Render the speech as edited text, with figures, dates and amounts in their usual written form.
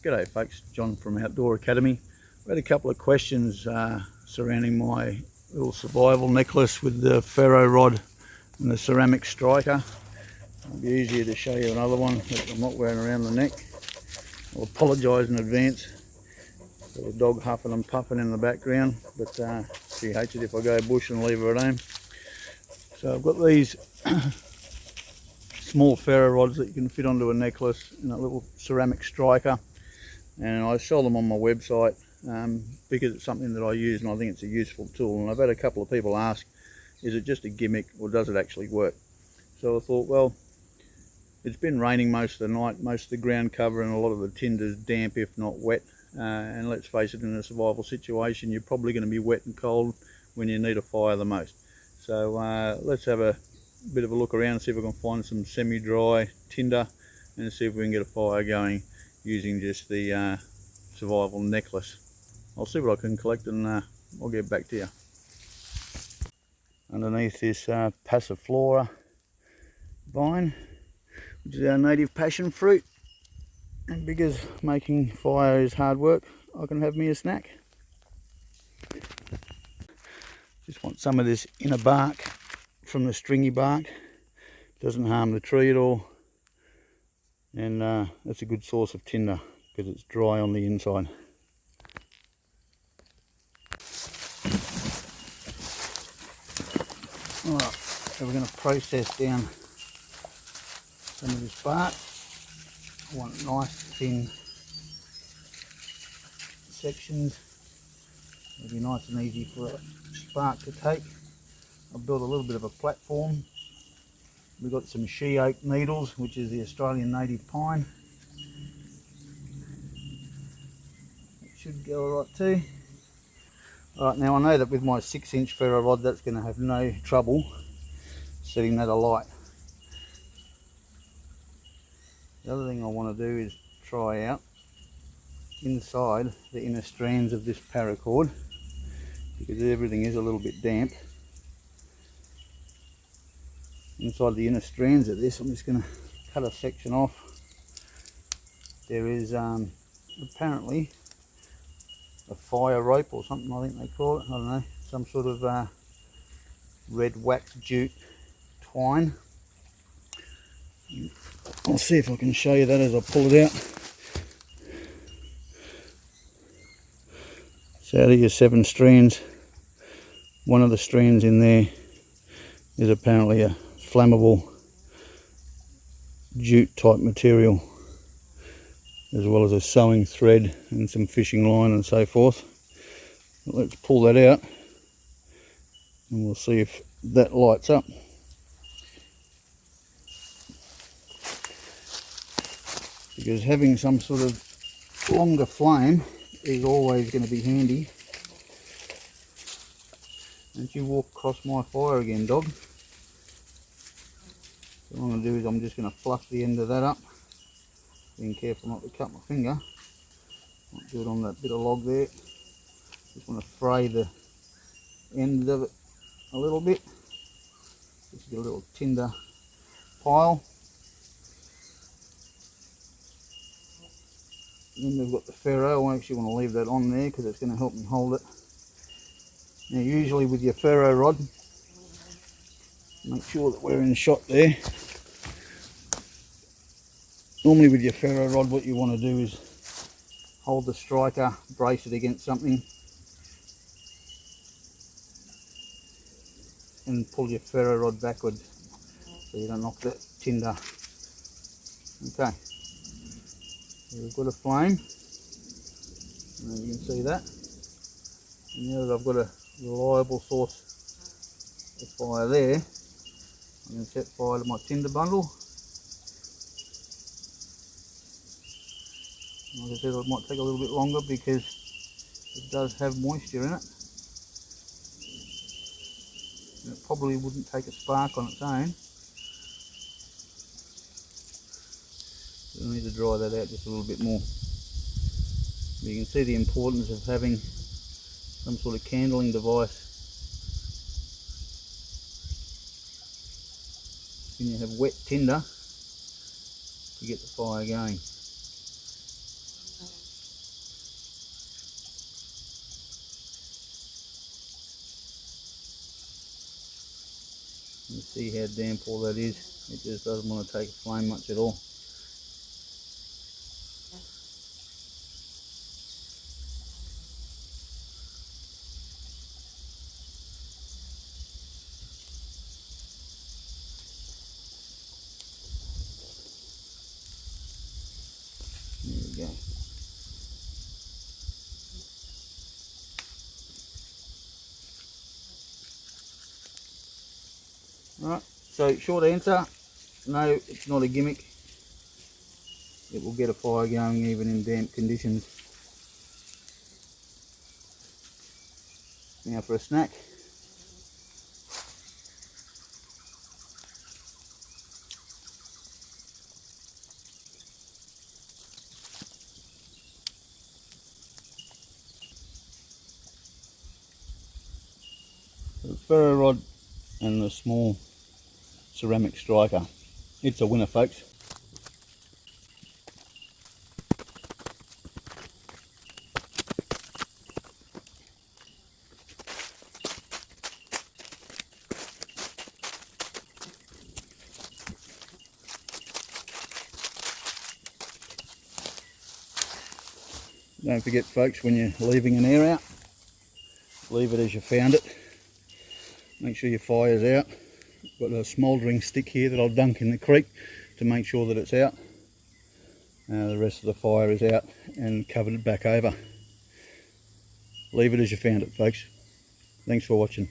G'day folks, John from Outdoor Academy. We had a couple of questions surrounding my little survival necklace with the ferro rod and the ceramic striker. It'll be easier to show you another one that I'm not wearing around the neck. I'll apologise in advance for the dog huffing and puffing in the background, but she hates it if I go bush and leave her at home. So I've got these small ferro rods that you can fit onto a necklace in a little ceramic striker, and I sell them on my website because it's something that I use and I think it's a useful tool. And I've had a couple of people ask, is it just a gimmick or does it actually work? So I thought, well, it's been raining most of the night, most of the ground cover and a lot of the tinder's damp if not wet, and let's face it, in a survival situation you're probably going to be wet and cold when you need a fire the most. So let's have a bit of a look around and see if we can find some semi-dry tinder and see if we can get a fire going using just the survival necklace. I'll see what I can collect and I'll get back to you. Underneath this passiflora vine, which is our native passion fruit, and because making fire is hard work, I can have me a snack. Just want some of this inner bark from the stringy bark. Doesn't harm the tree at all, and that's a good source of tinder because it's dry on the inside. Alright, so we're going to process down some of this bark. I want nice thin sections. It'll be nice and easy for a bark to take. I've built a little bit of a platform. We've got some she oak needles, which is the Australian native pine. It should go alright too. Alright, now I know that with my 6-inch ferro rod that's going to have no trouble setting that alight. The other thing I want to do is try out inside the inner strands of this paracord, because everything is a little bit damp. Inside the inner strands of this, I'm just going to cut a section off. There is apparently a fire rope or something, I think they call it, I don't know, some sort of red wax jute twine. I'll see if I can show you that as I pull it out. So out of your 7 strands, one of the strands in there is apparently a flammable jute type material, as well as a sewing thread and some fishing line and so forth. But let's pull that out and we'll see if that lights up. Because having some sort of longer flame is always going to be handy. Don't you walk across my fire again, dog. So what I'm going to do is I'm just going to fluff the end of that up. Being careful not to cut my finger. Might do it on that bit of log there. Just want to fray the end of it a little bit. Just get a little tinder pile. Then we've got the ferro. I actually want to leave that on there because it's going to help me hold it. Now usually with your ferro rod, make sure that we're in shot there. Normally with your ferro rod what you want to do is hold the striker, brace it against something and pull your ferro rod backward so you don't knock that tinder. Okay, so we've got a flame, and you can see that. And now that I've got a reliable source of fire there, I'm going to set fire to my tinder bundle. Like I said, it might take a little bit longer because it does have moisture in it. And it probably wouldn't take a spark on its own. So I need to dry that out just a little bit more. You can see the importance of having some sort of candling device when you have wet tinder to get the fire going. See how damp all that is. It just doesn't want to take flame much at all. There we go. Alright, so short answer, no, it's not a gimmick. It will get a fire going even in damp conditions. Now for a snack. The ferro rod and the small ceramic striker. It's a winner, folks. Don't forget, folks, when you're leaving an air out, leave it as you found it. Make sure your fire's out. Got a smouldering stick here that I'll dunk in the creek to make sure that it's out. The rest of the fire is out and covered it back over. Leave it as you found it, folks. Thanks for watching.